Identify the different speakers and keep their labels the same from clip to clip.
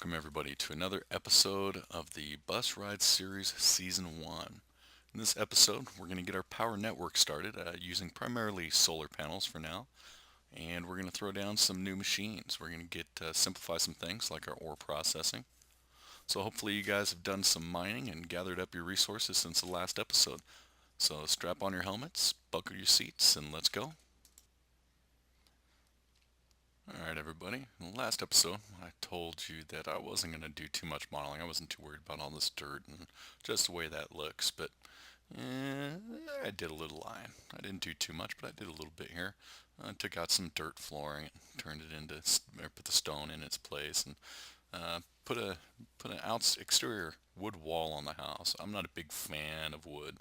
Speaker 1: welcome everybody to another episode of the Bus Ride Series Season 1. In this episode, we're going to get our power network started using primarily solar panels for now, and we're going to throw down some new machines. We're going to get simplify some things like our ore processing. So hopefully you guys have done some mining and gathered up your resources since the last episode. So strap on your helmets, buckle your seats, and let's go. Alright everybody, in the last episode I told you that I wasn't going to do too much modeling. I wasn't too worried about all this dirt and just the way that looks, but I did a little line. I didn't do too much, but I did a little bit here. I took out some dirt flooring and turned it into, or put the stone in its place, and put an exterior wood wall on the house. I'm not a big fan of wood.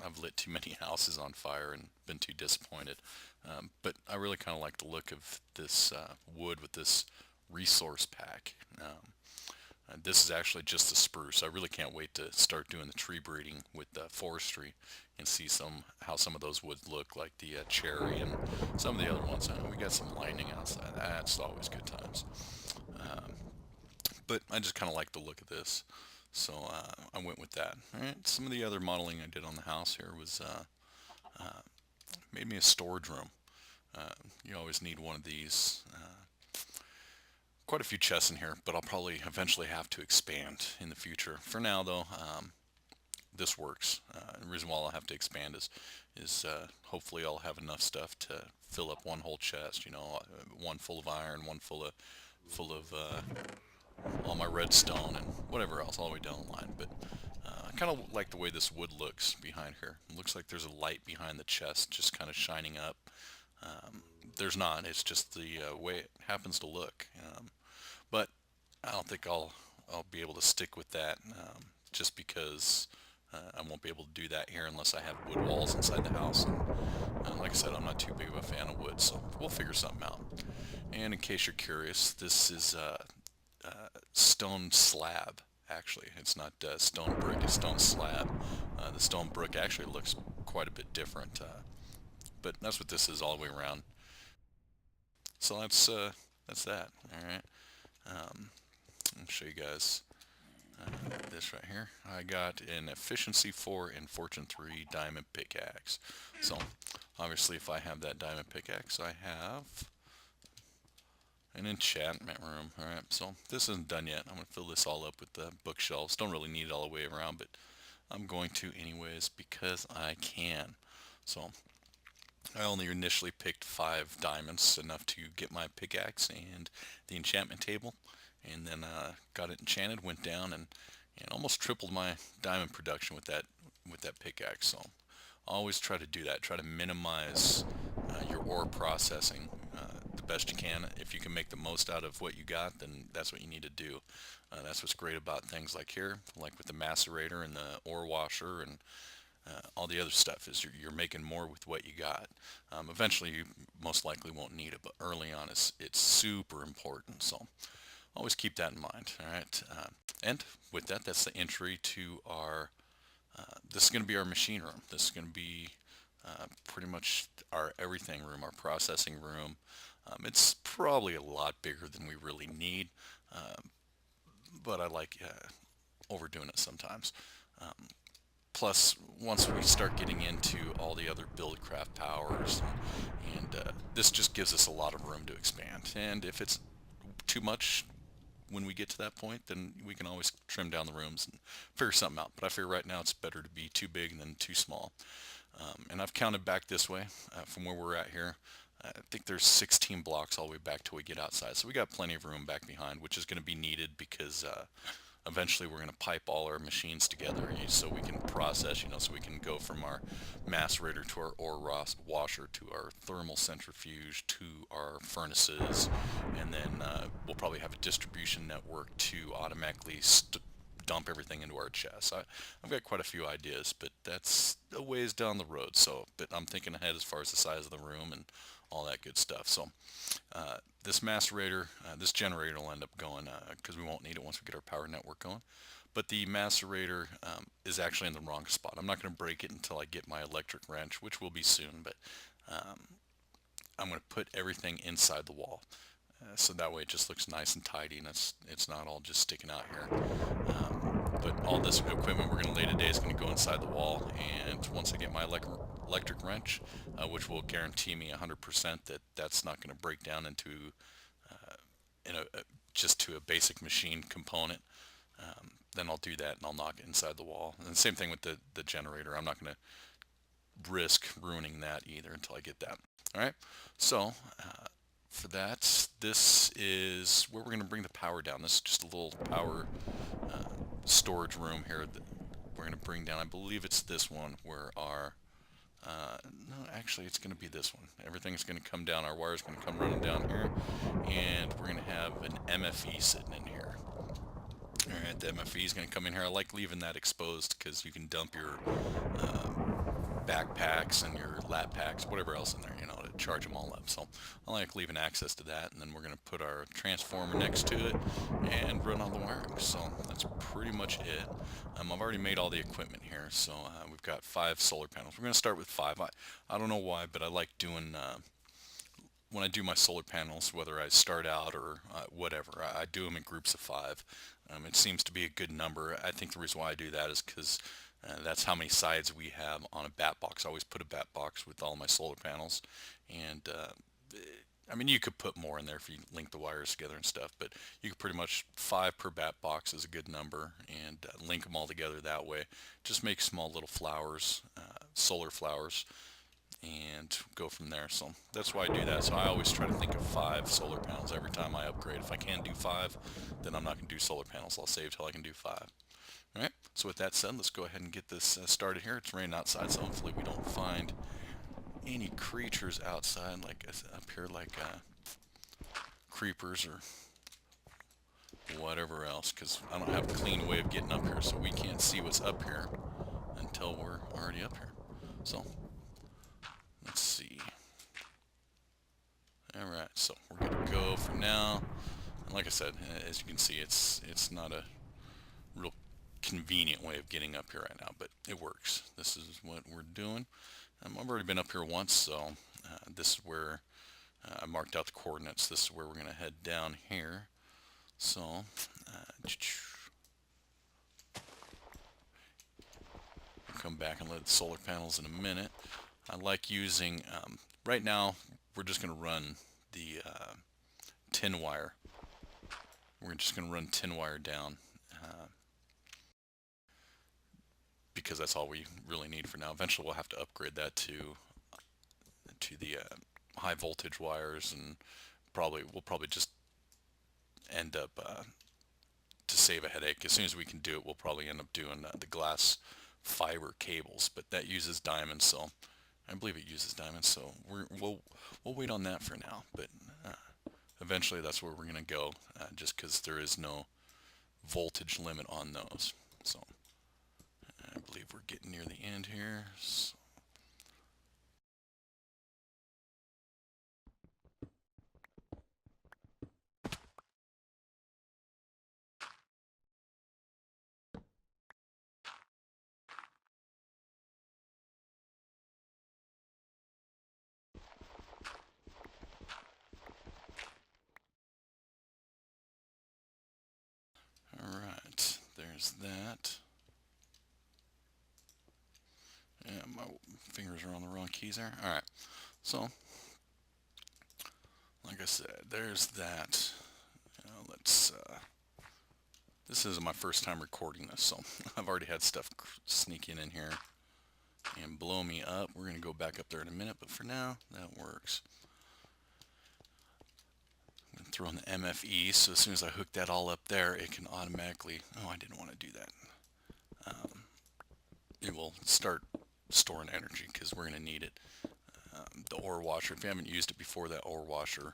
Speaker 1: I've lit too many houses on fire and been too disappointed. But I really kind of like the look of this wood with this resource pack. This is actually just the spruce. I really can't wait to start doing the tree breeding with forestry and see how some of those woods look, like the cherry and some of the other ones. We got some lightning outside. That's always good times. But I just kind of like the look of this, so I went with that. All right. Some of the other modeling I did on the house here was made me a storage room. You always need one of these. Quite a few chests in here, but I'll probably eventually have to expand in the future. For now, though, this works. The reason why I'll have to expand is hopefully I'll have enough stuff to fill up one whole chest. You know, one full of iron, one full of all my redstone and whatever else all the way down the line. But I kind of like the way this wood looks behind here. It looks like there's a light behind the chest just kind of shining up. There's not. It's just the way it happens to look. But I don't think I'll be able to stick with that just because I won't be able to do that here unless I have wood walls inside the house. And like I said, I'm not too big of a fan of wood, so we'll figure something out. And in case you're curious, this is stone slab. Actually, it's not stone brick, it's stone slab. The stone brick actually looks quite a bit different, but that's what this is all the way around. So that's that. All right. I'll show you guys this right here. I got an efficiency 4 and fortune 3 diamond pickaxe. So obviously, if I have that diamond pickaxe, I have an enchantment room. Alright, so this isn't done yet. I'm going to fill this all up with the bookshelves. Don't really need it all the way around, but I'm going to anyways because I can. So I only initially picked 5 diamonds, enough to get my pickaxe and the enchantment table, and then got it enchanted, went down and almost tripled my diamond production with that pickaxe. So always try to do that. Try to minimize your ore processing the best you can. If you can make the most out of what you got, then that's what you need to do. That's what's great about things like here, like with the macerator and the ore washer and all the other stuff, is you're making more with what you got. Eventually, you most likely won't need it, but early on, it's super important. So always keep that in mind. All right, and with that, that's the entry to our. This is going to be our machine room. This is going to be pretty much our everything room, our processing room. It's probably a lot bigger than we really need, but I like overdoing it sometimes. Plus, once we start getting into all the other Buildcraft powers, and this just gives us a lot of room to expand. And if it's too much when we get to that point, then we can always trim down the rooms and figure something out. But I figure right now it's better to be too big than too small. And I've counted back this way from where we're at here. I think there's 16 blocks all the way back till we get outside. So we got plenty of room back behind, which is going to be needed because eventually we're going to pipe all our machines together so we can process, so we can go from our macerator to our ore washer to our thermal centrifuge to our furnaces, and then we'll probably have a distribution network to automatically dump everything into our chests. I've got quite a few ideas, but that's a ways down the road. But I'm thinking ahead as far as the size of the room and all that good stuff. So this macerator, this generator will end up going because we won't need it once we get our power network going. But the macerator is actually in the wrong spot. I'm not going to break it until I get my electric wrench, which will be soon. But I'm going to put everything inside the wall. so that way it just looks nice and tidy, and it's not all just sticking out here. But all this equipment we're going to lay today is going to go inside the wall, and once I get my electric wrench, which will guarantee me 100% that that's not going to break down into just to a basic machine component, then I'll do that and I'll knock it inside the wall. And the same thing with the generator. I'm not going to risk ruining that either until I get that. All right, so for that, this is where we're going to bring the power down. This is just a little power storage room here that we're going to bring down. I believe it's this one where our no, actually it's going to be this one. Everything's going to come down. Our wire's going to come running down here, and we're going to have an MFE sitting in here. Alright, the MFE is going to come in here. I like leaving that exposed because you can dump your backpacks and your lap packs, whatever else in there, you know, to charge them all up. So I like leaving access to that, and then we're going to put our transformer next to it and run all the wiring. So that's pretty much it. I've already made all the equipment here, so we've got 5 solar panels. We're going to start with 5. I don't know why, but I like doing when I do my solar panels, whether I start out or whatever, I do them in groups of 5. It seems to be a good number. I think the reason why I do that is because that's how many sides we have on a bat box. I always put a bat box with all my solar panels, and I mean, you could put more in there if you link the wires together and stuff, but you could pretty much 5 per bat box is a good number, and link them all together that way. Just make small little flowers, solar flowers, and go from there. So that's why I do that. So I always try to think of 5 solar panels every time I upgrade. If I can't do 5, then I'm not going to do solar panels. I'll save till I can do 5. Alright, so with that said, let's go ahead and get this started here. It's raining outside, so hopefully we don't find any creatures outside, like up here, like creepers or whatever else, because I don't have a clean way of getting up here, so we can't see what's up here until we're already up here. So let's see. Alright, so we're going to go for now. And like I said, as you can see, it's not a real convenient way of getting up here right now, but it works. This is what we're doing. I've already been up here once, so this is where I marked out the coordinates. This is where we're going to head down here. So we'll come back and load the solar panels in a minute. I like using, right now we're just going to run the tin wire. We're just going to run tin wire down because that's all we really need for now. Eventually we'll have to upgrade that to the high voltage wires, and we'll probably just end up to save a headache. As soon as we can do it, we'll probably end up doing the glass fiber cables, but that uses diamonds, so I believe it uses diamonds, so we'll wait on that for now. But eventually that's where we're going to go, just because there is no voltage limit on those. So I believe we're getting near the end here. So alright, there's that. Yeah, my fingers are on the wrong keys there. Alright, so like I said, there's that. Let's this isn't my first time recording this, so I've already had stuff sneaking in here and blow me up. We're going to go back up there in a minute, but for now, that works. I'm going to throw in the MFE, so as soon as I hook that all up there, it can automatically, oh, I didn't want to do that. It will start storing energy because we're going to need it. The ore washer, if you haven't used it before, that ore washer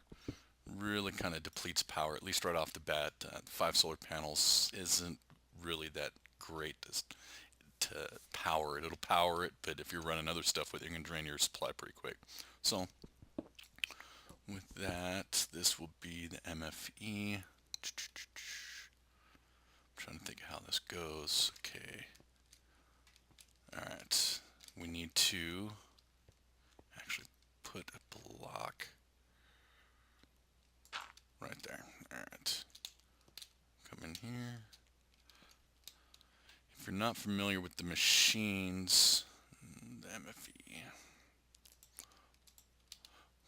Speaker 1: really kind of depletes power, at least right off the bat. 5 solar panels isn't really that great to power it. It'll power it, but if you're running other stuff with it, you can drain your supply pretty quick. So with that, this will be the MFE. I'm trying to think of how this goes. Okay. Alright. We need to actually put a block here. If you're not familiar with the machines, the MFE,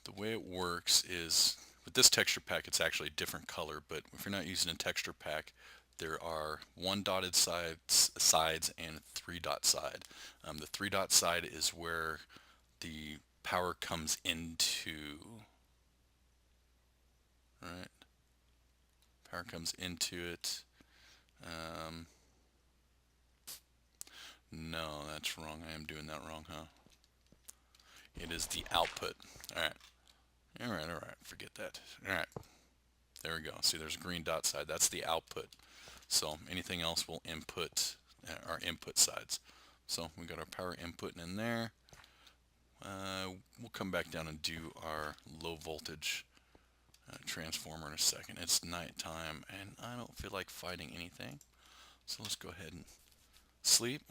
Speaker 1: the way it works is with this texture pack it's actually a different color, but if you're not using a texture pack, there are 1 dotted sides and 3 dot side. The 3 dot side is where the power comes into, right? Power comes into it. No, that's wrong. I am doing that wrong, huh? It is the output. Alright. Alright. Forget that. Alright. There we go. See, there's a green dot side. That's the output. So anything else will input our input sides. So we got our power input in there. We'll come back down and do our low voltage transformer in a second. It's nighttime and I don't feel like fighting anything. So let's go ahead and sleep.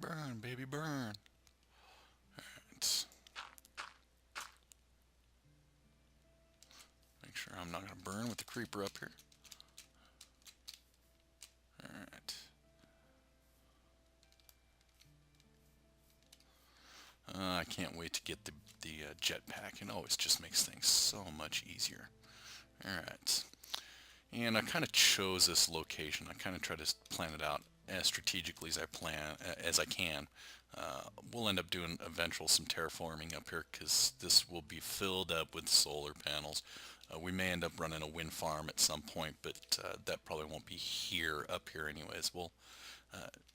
Speaker 1: Burn, baby, burn. Alright. Make sure I'm not going to burn with the creeper up here. Alright. I can't wait to get the jetpack. It always just makes things so much easier. Alright. And I kind of chose this location. I kind of try to plan it out as strategically as I can. We'll end up doing eventual some terraforming up here because this will be filled up with solar panels. We may end up running a wind farm at some point, but that probably won't be up here anyways. We'll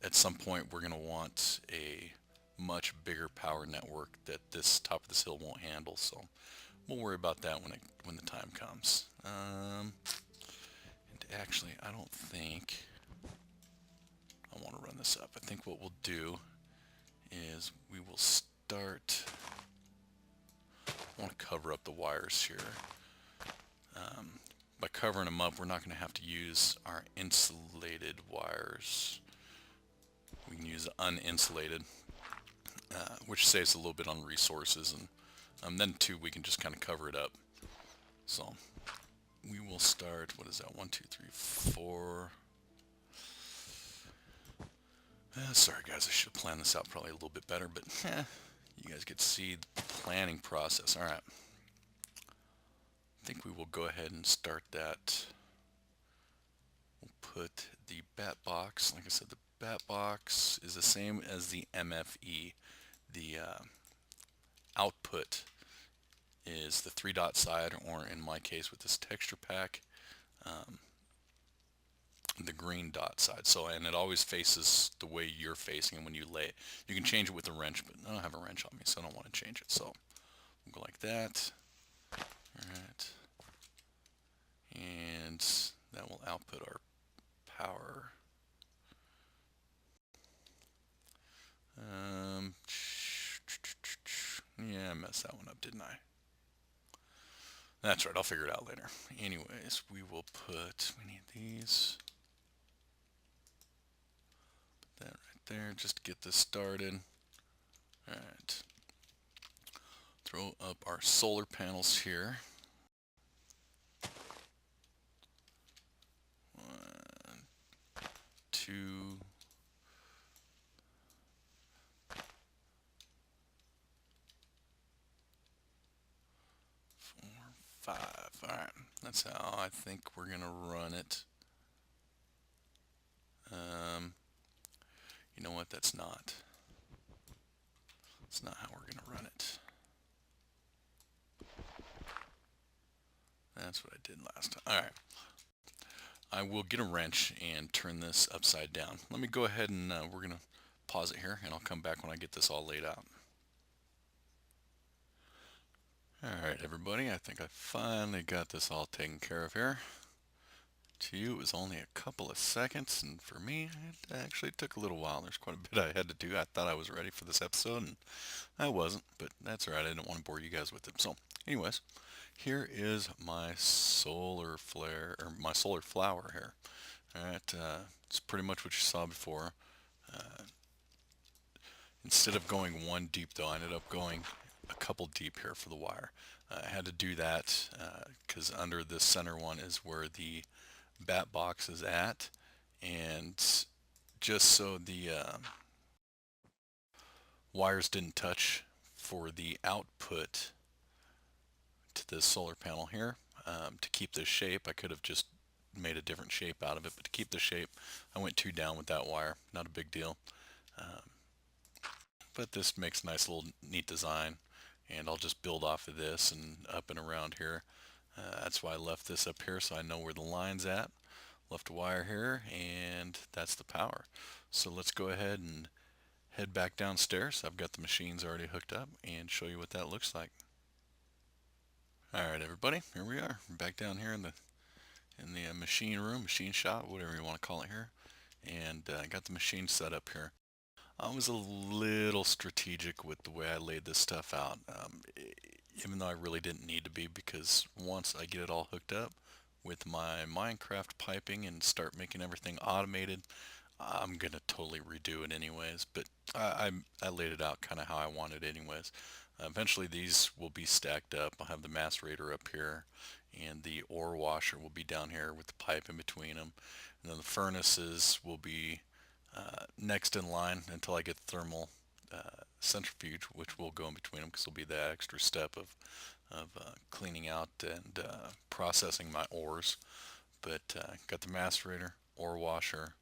Speaker 1: at some point we're going to want a much bigger power network that this top of this hill won't handle, so we'll worry about that when the time comes. And actually, I don't think I want to run this up. I think what we'll do is we will start. I want to cover up the wires here. By covering them up, we're not going to have to use our insulated wires. We can use uninsulated, which saves a little bit on resources, and then too we can just kind of cover it up. So we will start. What is that? 1, 2, 3, 4. Sorry guys, I should have planned this out probably a little bit better, but you guys get to see the planning process. All right. I think we will go ahead and start that. We'll put the bat box. Like I said, the bat box is the same as the MFE. The output is the 3 dot side, or in my case with this texture pack, the green dot side. So, and it always faces the way you're facing it when you lay it. You can change it with a wrench, but I don't have a wrench on me, so I don't want to change it. So we'll go like that. Alright. And that will output our power. Yeah, I messed that one up, didn't I? That's right, I'll figure it out later. Anyways, we need these. Put that right there just to get this started. Alright. Throw up our solar panels here. 1, 2, 4, 5. Alright, that's how I think we're going to run it. You know what, that's not how we're going to run it. That's what I did last time. Alright. I will get a wrench and turn this upside down. Let me go ahead and we're going to pause it here, and I'll come back when I get this all laid out. Alright everybody, I think I finally got this all taken care of here. To you it was only a couple of seconds, and for me it actually took a little while. There's quite a bit I had to do. I thought I was ready for this episode and I wasn't, but that's alright. I didn't want to bore you guys with it. So anyways, here is my solar flare, or my solar flower here. Alright, it's pretty much what you saw before. Instead of going one deep though, I ended up going a couple deep here for the wire. I had to do that because under this center one is where the bat box is at, and just so the wires didn't touch for the output to the solar panel here. To keep this shape, I could have just made a different shape out of it, but to keep the shape, I went 2 down with that wire. Not a big deal. But this makes a nice little neat design, and I'll just build off of this and up and around here. That's why I left this up here, so I know where the line's at. Left a wire here, and that's the power. So let's go ahead and head back downstairs. I've got the machines already hooked up and show you what that looks like. Alright everybody, here we are. We're back down here in the machine room, machine shop, whatever you want to call it here. And I got the machine set up here. I was a little strategic with the way I laid this stuff out, even though I really didn't need to be, because once I get it all hooked up with my Minecraft piping and start making everything automated, I'm gonna totally redo it anyways. But I laid it out kind of how I wanted anyways. Eventually these will be stacked up. I'll have the macerator up here, and the ore washer will be down here with the pipe in between them, and then the furnaces will be next in line until I get the thermal centrifuge, which will go in between them because it'll be that extra step of cleaning out and processing my ores. But got the macerator, ore washer,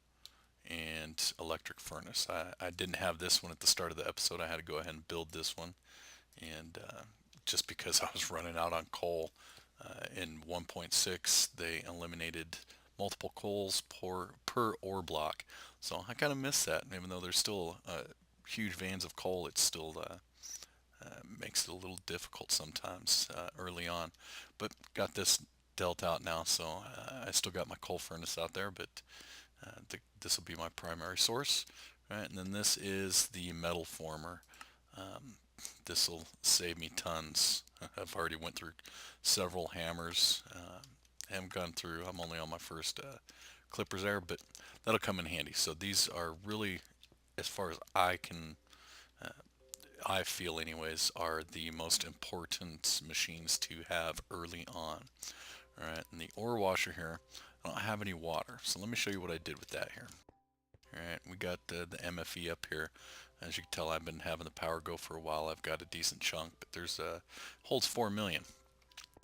Speaker 1: and electric furnace. I didn't have this one at the start of the episode. I had to go ahead and build this one, and just because I was running out on coal. In 1.6 they eliminated multiple coals per ore block, so I kind of miss that. Even though there's still huge veins of coal, it still makes it a little difficult sometimes early on. But got this dealt out now, so I still got my coal furnace out there, but this will be my primary source. Right, and then this is the metal former. This will save me tons. I've already went through several hammers. I haven't gone through, I'm only on my first clippers there, but that'll come in handy. So these are really, as far as I feel anyways, are the most important machines to have early on. Alright, and the ore washer here, I don't have any water, so let me show you what I did with that here. Alright, we got the MFE up here. As you can tell, I've been having the power go for a while. I've got a decent chunk, but there's holds 4 million.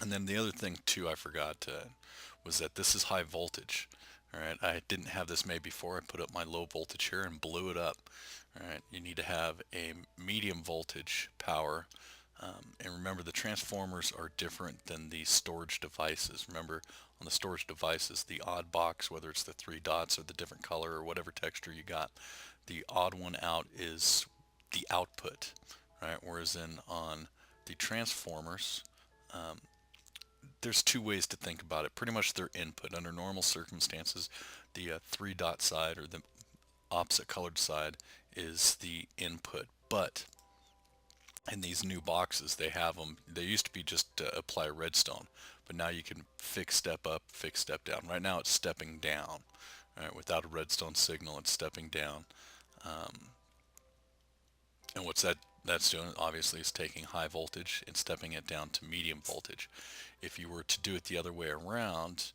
Speaker 1: And then the other thing too I forgot was that this is high voltage. Alright, I didn't have this made before. I put up my low voltage here and blew it up. Alright, you need to have a medium voltage power. And remember, the transformers are different than the storage devices. Remember, on the storage devices, the odd box, whether it's the 3 dots or the different color or whatever texture you got, the odd one out is the output, right? Whereas on the transformers, there's 2 ways to think about it. Pretty much their input. Under normal circumstances, the 3 dot side, or the opposite colored side, is the input. But in these new boxes, they have them, they used to be just apply redstone, but now you can fix step up, fix step down. Right now it's stepping down. Right? Without a redstone signal, it's stepping down. And what's that's doing, obviously, is taking high voltage and stepping it down to medium voltage. If you were to do it the other way around,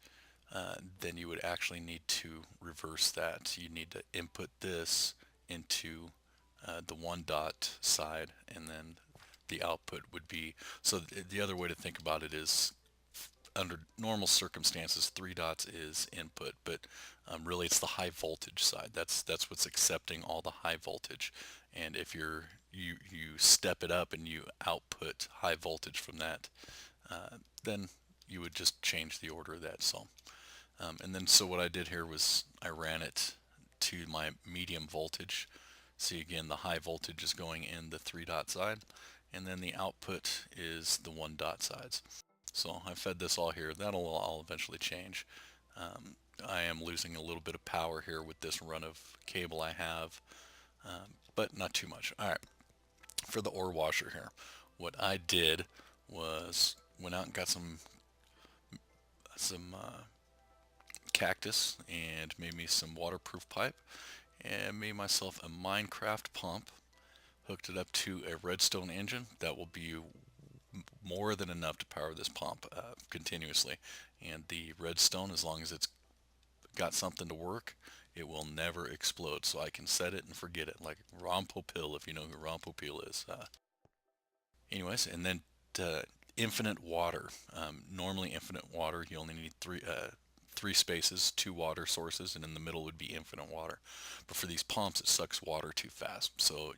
Speaker 1: then you would actually need to reverse that. You need to input this into the 1 dot side, and then the output would be, so the other way to think about it is, under normal circumstances, 3 dots is input, but really it's the high voltage side. That's what's accepting all the high voltage. And if you step it up and you output high voltage from that, then you would just change the order of that. So and then so what I did here was I ran it to my medium voltage. See, again, the high voltage is going in the 3 dot side, and then the output is the 1 dot sides. So I fed this all here. That'll all eventually change. I am losing a little bit of power here with this run of cable I have, but not too much. Alright, for the ore washer here, what I did was went out and got some cactus and made me some waterproof pipe and made myself a Minecraft pump, hooked it up to a redstone engine that will be more than enough to power this pump continuously. And the redstone, as long as it's got something to work, it will never explode. So I can set it and forget it, like Rompopil, if you know who Rompopil is. Anyways, and then infinite water. Normally, infinite water, you only need three spaces, two water sources, and in the middle would be infinite water. But for these pumps, it sucks water too fast. So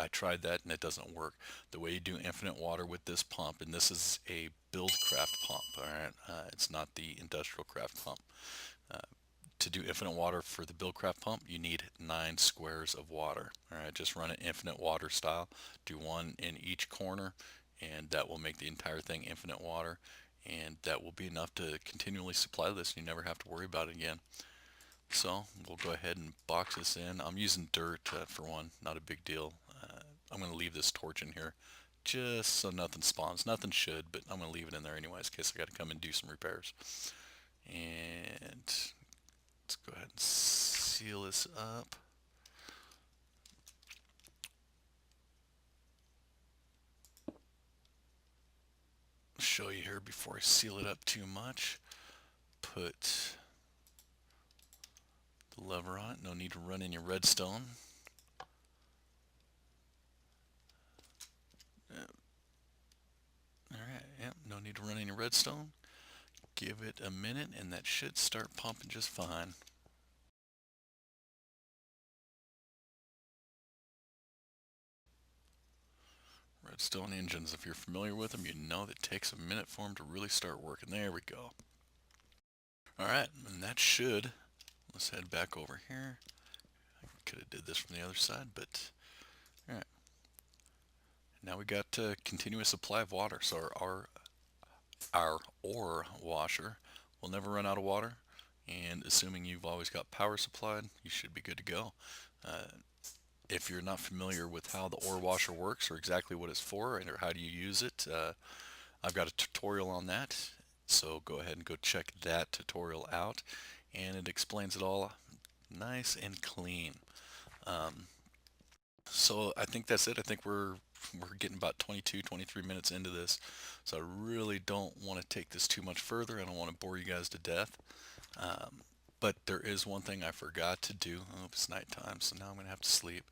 Speaker 1: I tried that and it doesn't work. The way you do infinite water with this pump, and this is a Buildcraft pump, all right? It's not the industrial craft pump. Uh, to do infinite water for the Buildcraft pump, you need 9 squares of water. All right, just run it infinite water style. Do one in each corner, and that will make the entire thing infinite water. And that will be enough to continually supply this. You never have to worry about it again. So we'll go ahead and box this in. I'm using dirt for one, not a big deal. I'm going to leave this torch in here just so nothing spawns. Nothing should, but I'm going to leave it in there anyways in case I got to come and do some repairs. And let's go ahead and seal this up. Show you here before I seal it up too much. Put the lever on it. No need to run in your redstone. Alright, yep, no need to run in your redstone. Give it a minute and that should start pumping just fine. Redstone engines, if you're familiar with them, you know that it takes a minute for them to really start working. There we go. Alright, and that should, let's head back over here. I could have did this from the other side, but alright. Now we got a continuous supply of water, so our ore washer will never run out of water, and assuming you've always got power supplied, you should be good to go. If you're not familiar with how the ore washer works or exactly what it's for or how do you use it, I've got a tutorial on that, so go ahead and go check that tutorial out, and it explains it all nice and clean. So I think that's it. I think we're getting about 23 minutes into this, so I really don't want to take this too much further. I don't want to bore you guys to death. But there is one thing I forgot to do. Oh, it's nighttime, so now I'm gonna have to sleep.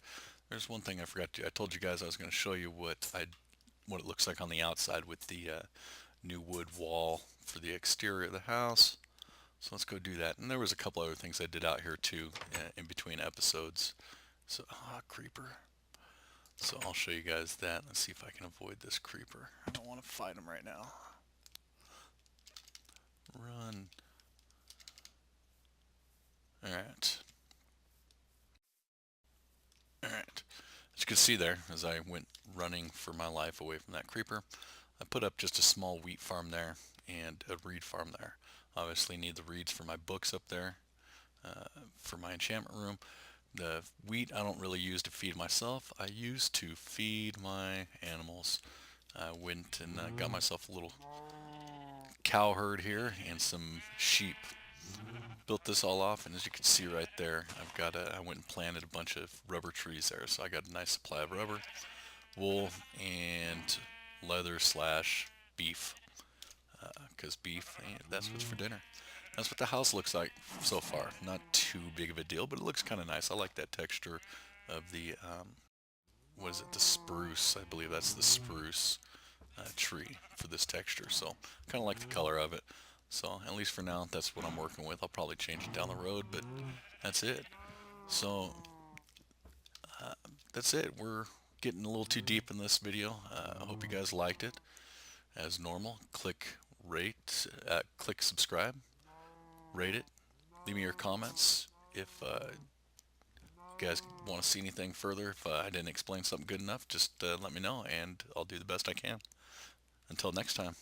Speaker 1: There's one thing I forgot to do. I told you guys I was gonna show you what it looks like on the outside with the new wood wall for the exterior of the house. So let's go do that. And there was a couple other things I did out here too in between episodes. So creeper. So I'll show you guys that. Let's see if I can avoid this creeper. I don't want to fight him right now. Run. Alright. Alright. As you can see there, as I went running for my life away from that creeper, I put up just a small wheat farm there and a reed farm there. Obviously need the reeds for my books up there, for my enchantment room. The wheat I don't really use to feed myself. I use to feed my animals. I went and got myself a little cow herd here and some sheep. Built this all off, and as you can see right there, I went and planted a bunch of rubber trees there, so I got a nice supply of rubber, wool, and leather slash beef, because beef, that's what's for dinner. That's what the house looks like so far. Not too big of a deal, but it looks kind of nice. I like that texture of the, what is it, the spruce. I believe that's the spruce tree for this texture, so kind of like the color of it. So at least for now, that's what I'm working with. I'll probably change it down the road, but that's it. So that's it. We're getting a little too deep in this video. I hope you guys liked it. As normal, click rate, click subscribe, rate it, leave me your comments. If you guys want to see anything further, if I didn't explain something good enough, just let me know and I'll do the best I can. Until next time.